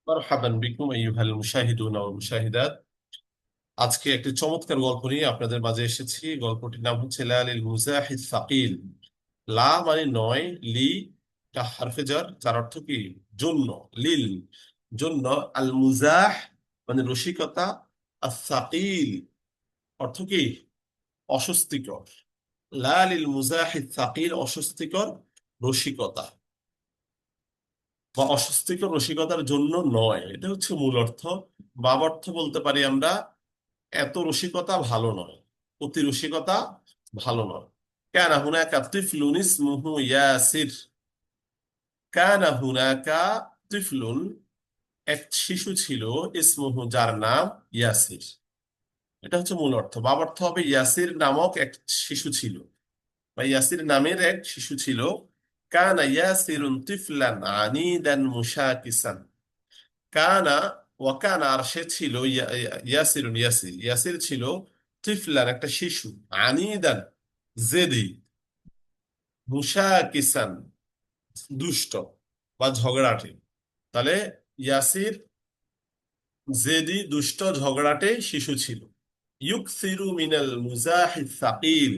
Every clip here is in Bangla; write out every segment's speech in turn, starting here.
মারহাবান বিকুম আইয়ুহাল মুশাহিদুন ওয়াল মুশাহিদাত। আজকে একটি চমৎকার গল্প নিয়ে আপনাদের মাঝে এসেছি। গল্পটির নাম হচ্ছে লা লিল মুজাহিদ সাকিল। লা মানে নয়, লি টা হারফে জার, যার অর্থ কি জন্য, লিল জন্য, আল মুজাহ মানে রসিকতা, আর সাকিল অর্থ কি অস্বস্তিকর। লা লিল মুজাহিদ সাকিল অস্বস্তিকর রসিকতা বা অস্বস্তিকর রসিকতার জন্য নয়, এটা হচ্ছে মূল অর্থ। বাব অর্থ বলতে পারি আমরা এত রসিকতা ভালো নয়, অতি রসিকতা ভালো নয়। কানা হুনাকা তিফলুন ইসমুহু ইয়াসির। কানা হুনাকা তিফলুন, এক শিশু ছিল, ইসমুহু যার নাম, ইয়াসির। এটা হচ্ছে মূল অর্থ। বাব অর্থ হবে ইয়াসির নামক এক শিশু ছিল, বা ইয়াসির নামের এক শিশু ছিল। কানা ইয়াসিরুন তিফলান আনিদান মুশাকিসান। কানা ওয়াকানা, আর সে ছিল, ইয়াসিরুন ইয়াসির, ইয়াসির ছিল, তিফলান একটা শিশু, আনিদান জেদি, মুশাকিসান দুষ্ট বা ঝগড়াটে। তাহলে ইয়াসির জেদি দুষ্ট ঝগড়াটে শিশু ছিল। ইউকসিরু মিনাল মুজাহিদ সাকিল।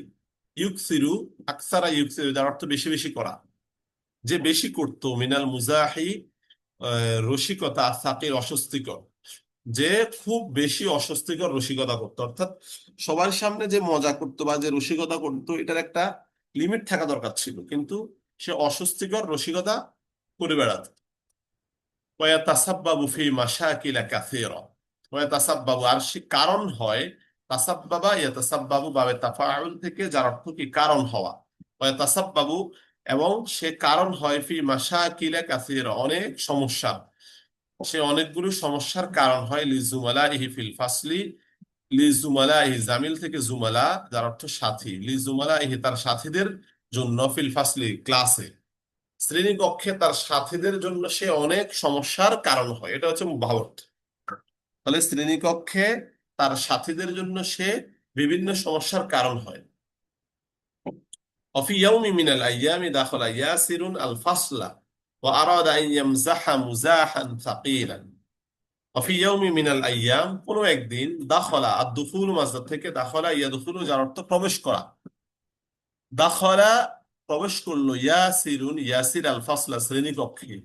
ইউকসিরু, আকসারা ইউকসিরু, যার অর্থ বেশি বেশি করা, যে বেশি করতো, মিনাল মুজাহি রসিকতা, সাকিল অস্বস্তিকর, যে খুব বেশি অস্বস্তিকর রসিকতা করতো। অর্থাৎ সবার সামনে যে মজা করতো বা যে রসিকতা করতো, এটার একটা লিমিট থাকা দরকার ছিল, কিন্তু সে অস্বস্তিকর রসিকতা করে বেড়াতো। ওয়াতাসাব্বাবু ফি মাশাকিল কাসীরা। ওয়াতাসাব্বাবু, আর সে কারণ হয়। তাসাব্বাবা ইয়াতাসাব্বাবু বাবে তাফাউল থেকে, যার অর্থ কি কারণ হওয়া। ওয়াতাসাব্বাবু, এবং সে কারণ হয়, ফি মাশাকিল কাসীরা অনেক সমস্যা, সে অনেকগুলো সমস্যার কারণ হয়। লিজুমালাইহি ফিল ফাসলি। লিজুমালাইহি জামিল থেকে জুমালা, যার অর্থ সাথী। লিজুমালাইহি তার সাথীদের জন্য, ফিল ফাসলি ক্লাসে, শ্রেণীকক্ষে তার সাথীদের জন্য সে অনেক সমস্যার কারণ হয়। এটা হচ্ছে ভাব অর্থ। তাহলে শ্রেণীকক্ষে তার সাথীদের জন্য সে বিভিন্ন সমস্যার কারণ হয়। وفي يوم من الأيام دخل ياسر الفصل وأراد أن يمزح مزاحا ثقيلا। وفي يوم من الأيام, কোনো একদিন, দাখলা আর দুখুল মাসদার থেকে, দাখলা ইয়াদখুলু যার অর্থ প্রবেশ করা। দাখলা প্রবেশ করলো, ইয়াসিরুন ইয়াসির, আল ফাসলা শ্রেণীকক্ষে।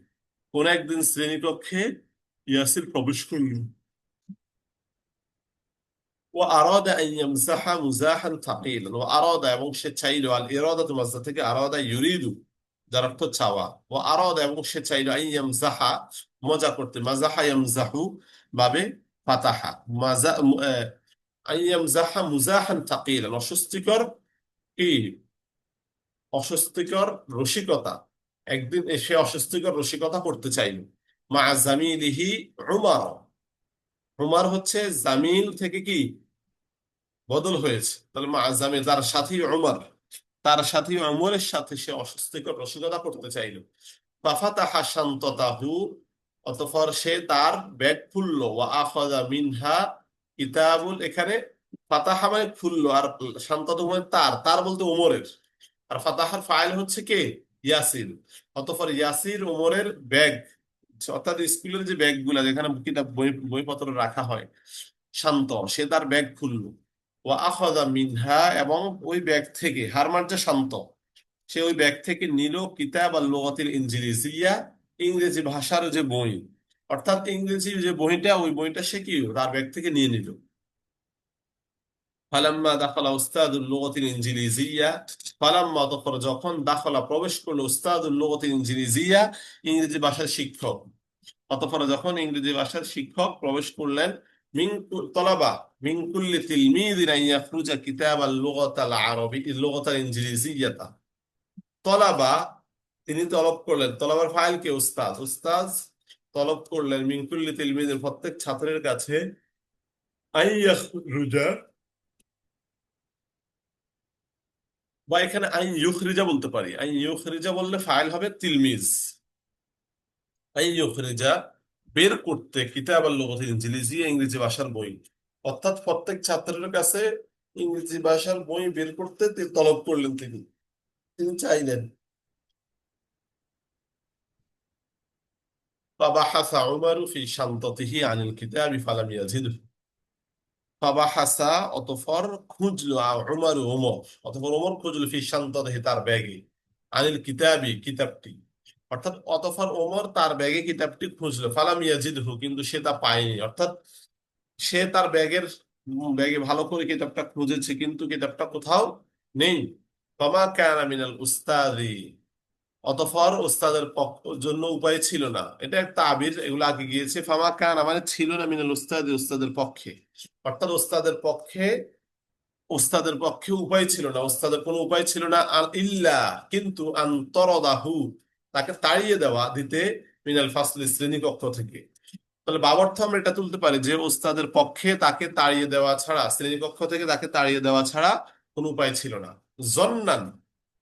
কোন একদিন শ্রেণীকক্ষে ইয়াসির প্রবেশ করলো। ও আরাদা আন ইয়ামসাহা মুজাহান থাকিলান। ও আরাদা, এবং সে চাইলো, আল ইরাদাতু মাসদার থেকে, আরাদা ইউরিদু যার অর্থ চাওয়া। ও আরাদা, এবং সে চাইলো, আন ইয়ামজাহা মজা করতে, মাজাহা ইয়ামজাহু বাবে ফাতাহা, মাজা আন ইয়ামজাহা মুজাহান থাকিলান অস্বস্তিকর কি অস্বস্তিকর রসিকতা। একদিন সে অস্বস্তিকর রসিকতা করতে চাইল। মা জামিলিহি উমার। উমার হচ্ছে জামিল থেকে কি বদল হয়েছে, তাহলে মা জামিল তার সাথী উমর, তার সাথী উমরের সাথে সে অস্বস্তিকর রসিকতা করতে চাইল। ফাফাতাহা শান্ততাহু, অতঃপর সে তার ব্যাগ খুললো। ওয়া আখাযা মিনহা কিতাবুল, এখানে ফাতাহা মানে খুললো, আর শান্ততা মানে তার, তার বলতে ওমরের, আর ফাতাহার ফাইল হচ্ছে কে, ইয়াসির। অতঃপর ইয়াসির ওমরের ব্যাগ, অর্থাৎ স্কুলের যে ব্যাগ গুলা যেখানে কিতাব বইপত্র রাখা হয়, শান্ত, সে তার ব্যাগ খুললো। ও আখাযা মিনহা, এবং ওই ব্যাগ থেকে, হারমান যে শান্ত, সে ওই ব্যাগ থেকে নিল, কিতাব আল লুগাতিল ইনজিলিজিয়া, ইংরেজি ভাষার যে বই, অর্থাৎ ইংরেজি যে বইটা, ওই বইটা সে কি তার ব্যাগ থেকে নিয়ে নিল। ফালাম্মা দাখালা উস্তাদুল লুগাতিল ইনজিলিজিয়া। ফালাম্মা, অতঃপর যখন, দাখলা প্রবেশ করলো, উস্তাদুল লুগাতিল ইনজিলিজিয়া ইংরেজি ভাষার শিক্ষক, অতঃপর যখন ইংরেজি ভাষার শিক্ষক প্রবেশ করলেন, মিন তলাবা মিন কুল্লি তিলমিযিন আন ইয়াখরুজা কিতাবাল লুগাতাল আরাবি লুগাতাল ইনজিলিজিয়াতা। তলাবা, তিনি তলব করলেন, তলাবার ফাইল কে, উস্তাদ, উস্তাদ তলব করলেন, মিন কুল্লি তিলমিযিন প্রত্যেক ছাত্রের কাছে, আন ইয়াখরুজা, বা এখানে আইন ইউখরিজা বলতে পারি। আইন ইউখরিজা বললে ফাইল হবে তিলমিজ। আইন ইউখরিজা বের করতে, কিতাব আল লুগাতিল ইনজিলিজিয়া ইংরেজি ভাষার বই, অর্থাৎ প্রত্যেক ছাত্রের কাছে ইংরেজি ভাষার বই বের করতে তলব করলেন তিনি, তিনি চাইলেন। ফাবাহাসা উমারু ফি শান্ততিহি আনিল কিতাবি ফালাম ইয়াজিদহু। ফাবাহাসা, অতঃপর খুঁজলো উমারু, ওমর, অতঃপর ওমর খুঁজলো ফি শান্ততিহি, তার ব্যাগে, আনিল কিতাবি, কিতাবটি। অর্থাৎ অতঃপর ওমর তার ব্যাগে কিতাবটি খুঁজলো, ফালাম ইয়াজিদহু, কিন্তু সে তা পায়নি। অর্থাৎ সে তার ব্যাগে ভালো করে কিতাবটা খুঁজেছে, কিন্তু কিতাবটা কোথাও নেই। ফামা কানা মিনাল উস্তাদি, অতঃপর ওস্তাদের জন্য উপায় ছিল না। এটা একটা আবির, এগুলো আগে গিয়েছে। ফামা কানা মানে ছিল না, মিনাল উস্তাদি, ওস্তাদের পক্ষে। অর্থাৎ ওস্তাদের পক্ষে উপায় ছিল না, ওস্তাদের কোনো উপায় ছিল না। আর ইল্লা, কিন্তু আন্তরদাহু, তাকে তাড়িয়ে দেওয়া, দিতে, মিনাল ফাসলি, শ্রেণীকক্ষ থেকে। তাহলে বাবর্থ আমরা এটা তুলতে পারি যে ওস্তাদের পক্ষে তাকে তাড়িয়ে দেওয়া ছাড়া, শ্রেণীকক্ষ থেকে তাকে তাড়িয়ে দেওয়া ছাড়া কোনো উপায় ছিল না। জন্নান,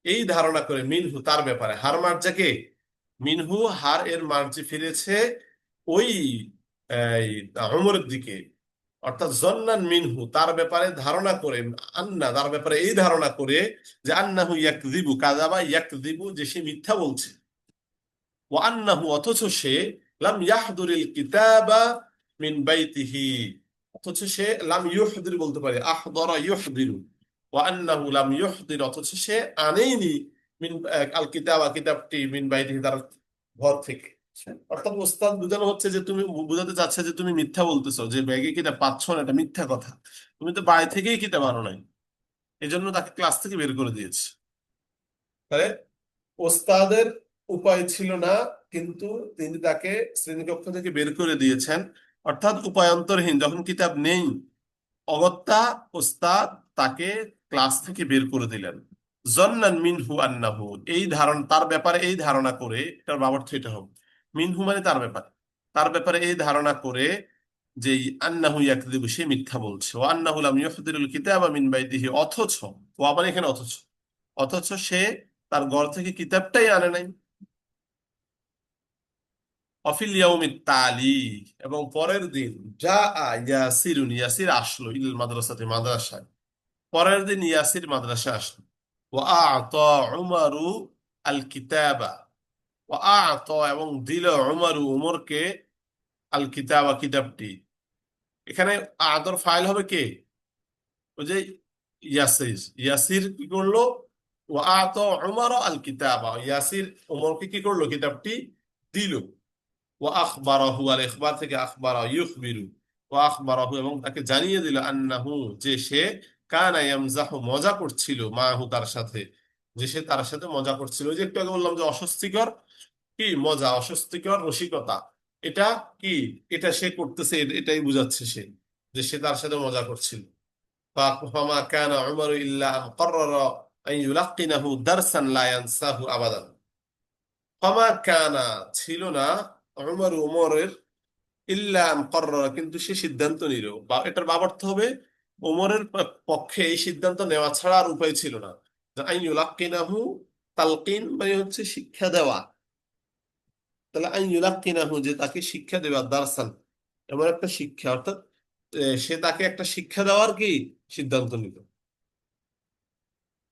এই ধারণা করে, মিনহু, তার ব্যাপারে, হার মার্জাকে, মিনহু, হার এর মার্জি ফিরেছে ওই এই, ওমরের দিকে। অর্থাৎ জন্নান মিনহু, তার ব্যাপারে ধারণা করে, আন্না, তার ব্যাপারে এই ধারণা করে, যে আন্নাহু ইয়াকযিবু, কাযাবা ইয়াকযিবু, যে সে মিথ্যা বলছে। ওয়া আন্নাহু, অথচ সে, লাম ইয়াহদুরিল কিতাবা মিন বাইতিহি, অথচ সে, লাম ইউহদির বলতে পারে, আহদরা ইউহদিরু। ওয়া আন্নাহু লাম ইউহদির, অথচ সে আনেইনি, মিন আল কিতাবা, কিতাবটি, মিন বাইতিহি, তার ঘর থেকে। অর্থাৎ ওস্তাদ বোঝানো হচ্ছে যে, তুমি বোঝাতে চাচ্ছে যে তুমি মিথ্যা বলতেছো, যে ব্যাগে কিতাব পাচ্ছ না, এটা মিথ্যা কথা। তুমি তো বাড়ি থেকেই কিতাব আনো নাই, এই জন্য তাকে ক্লাস থেকে বের করে দিয়েছে। তাহলে ওস্তাদের উপায় ছিল না, কিন্তু তিনি তাকে শ্রেণীকক্ষ থেকে বের করে দিয়েছেন। অর্থাৎ উপায়ন্তরহীন, যখন কিতাব নেই, অগত্যা ওস্তাদ তাকে ক্লাস থেকে বের করে দিলেন। জন্নান মিনহু আন্নাহু, এই ধারণা, তার ব্যাপারে এই ধারণা করে, এটার বাবার্থ এটা হবে, মিনহু মানে তার ব্যাপারে, তার ব্যাপারে এই ধারণা করে, যে আন্নাহু ইয়াকযিবু, সে মিথ্যা বলছে। ও আন্নাহু লাম ইউহদিরুল কিতাবা মিন বাইতিহি, অথচ, ও আবার এখানে অথচ, অথচ সে তার ঘর থেকে কিতাবটাই আনে নাই। অফিল ইয়াউমিত তালি, এবং পরের দিন, যা ইয়াসিরুন, ইয়াসির আসলো, ইল মাদ্রাসাতে, মাদ্রাসায়, পরের দিন ইয়াসির মাদ্রাসা আসলো। ওয়া আ'তা উমারু আল কিতাবা, ওয়া আ'তা, এবং দিল উমারু, উমরকে, আল কিতাবা, কিতাবটি। এখানে আদর ফাইল হবে কে? ওই যে ইয়াসির, ইয়াসির কি করলো? ওয়া আ'তা উমার আল কিতাবা, ইয়াসির উমরকে কি করলো? কিতাবটি দিল। ওয়া আখবারাহু, আল ইখবার থেকে আখবারা, ইউখবিরু, ওয়া আখবারাহু, এবং তাকে জানিয়ে দিল, আন্নাহু, যে সে, কানা ইয়ামজাহু, মজা করছিল, মাহু, তার সাথে, যে সে তার সাথে মজা করছিল। ওই যে একটু আগে বললাম যে অস্বস্তিকর কি মজা, অস্বস্তিকর রসিকতা, এটা কি, এটা সে করতেছে, এটাই বুঝাচ্ছে সে, যে সে তার সাথে মজা করছিল। ফামা কানা উমরু ইল্লা আন ক্বাররারা আন ইউলাক্কিনাহু দারসান লা ইয়ানসাহু আবাদান। ফামা কানা, ছিল না, উমরের, ইল্লা আন ক্বাররারা, কিন্তু সে সিদ্ধান্ত নিল, বা এটার বাবার্থ হবে, ওমরের পক্ষে এই সিদ্ধান্ত নেওয়া ছাড়া আর উপায় ছিল না। যে আন ইউলাক্কিনাহু, তালকিন মানে হচ্ছে শিক্ষা দেওয়া। তাহলে আন ইউলাক্কিনাহু, যে তাকে শিক্ষা দেওয়া, দারসান, এমন একটা শিক্ষা, অর্থাৎ সে তাকে একটা শিক্ষা দেওয়ার কি সিদ্ধান্ত নিল।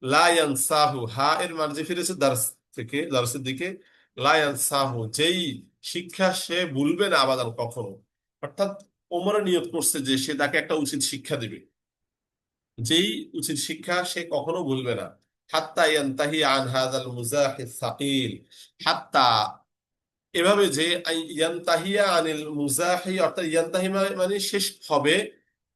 লা ইয়ানসাহু, হা এর মার্জে ফিরেছে দার্স থেকে, দার্সের দিকে। লা ইয়ানসাহু, যেই শিক্ষা সে ভুলবে না আবাদান, কখনো। অর্থাৎ ওমর নিয়ত করছে যে সে তাকে একটা উচিত শিক্ষা দিবে, যেই উচিত শিক্ষা সে কখনো ভুলবে না। হাত্তা ইয়ানতাহি আন হাযাল মুযাহিস সাকিল, হাত্তা, এভাবে যে, ইয়ানতাহিয়া আনিল মুজাহি, অর্থাৎ ইয়ানতাহি মানে শেষ হবে,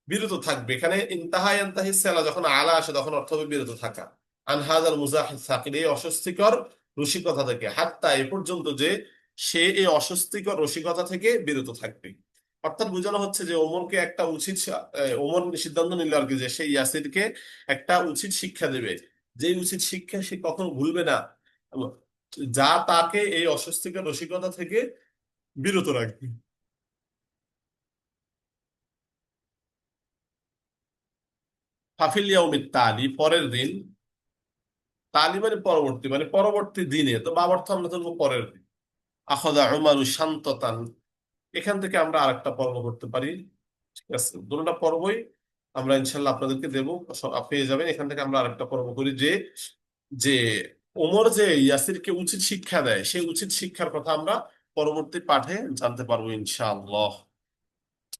বিরত থাকবে। এখানে ইনতাহা ইয়ানতাহি সেলা যখন আলা আসে, তখন অর্থ হবে বিরত থাকা। আনহাজাল মুজাহি সাকির, এই অস্বস্তিকর রসিকতা থেকে, হাত্তা, এ পর্যন্ত যে সে এই অস্বস্তিকর রসিকতা থেকে বিরত থাকবে। অর্থাৎ বোঝানো হচ্ছে যে ওমরকে একটা উচিত ওমর সিদ্ধান্ত নিল আর কি, যে সে ইয়াসিরকে একটা উচিত শিক্ষা দেবে, যে উচিত শিক্ষা সে কখনো ভুলবে না, যা তাকে এই অস্বস্তিকর রসিকতা থেকে বিরত রাখবে। ফাফিল ইয়াউমিত তালি, পরের দিন, তালি মানে পরবর্তী, মানে পরবর্তী দিনে, তো বাবার তো আমরা ধরবো পরের দিন। আখদা উমারু শান্ততান, এখান থেকে আমরা আরেকটা পর্ব করতে পারি। ঠিক আছে, দুটোটা পর্বই আমরা ইনশাল্লাহ আপনাদেরকে দেবো, পেয়ে যাবেন। এখান থেকে আমরা আরেকটা পর্ব করি, যে যে ওমর যে ইয়াসিরকে উচিত শিক্ষা দেয়, সেই উচিত শিক্ষার কথা আমরা পরবর্তী পাঠে জানতে পারবো ইনশাআল্লাহ।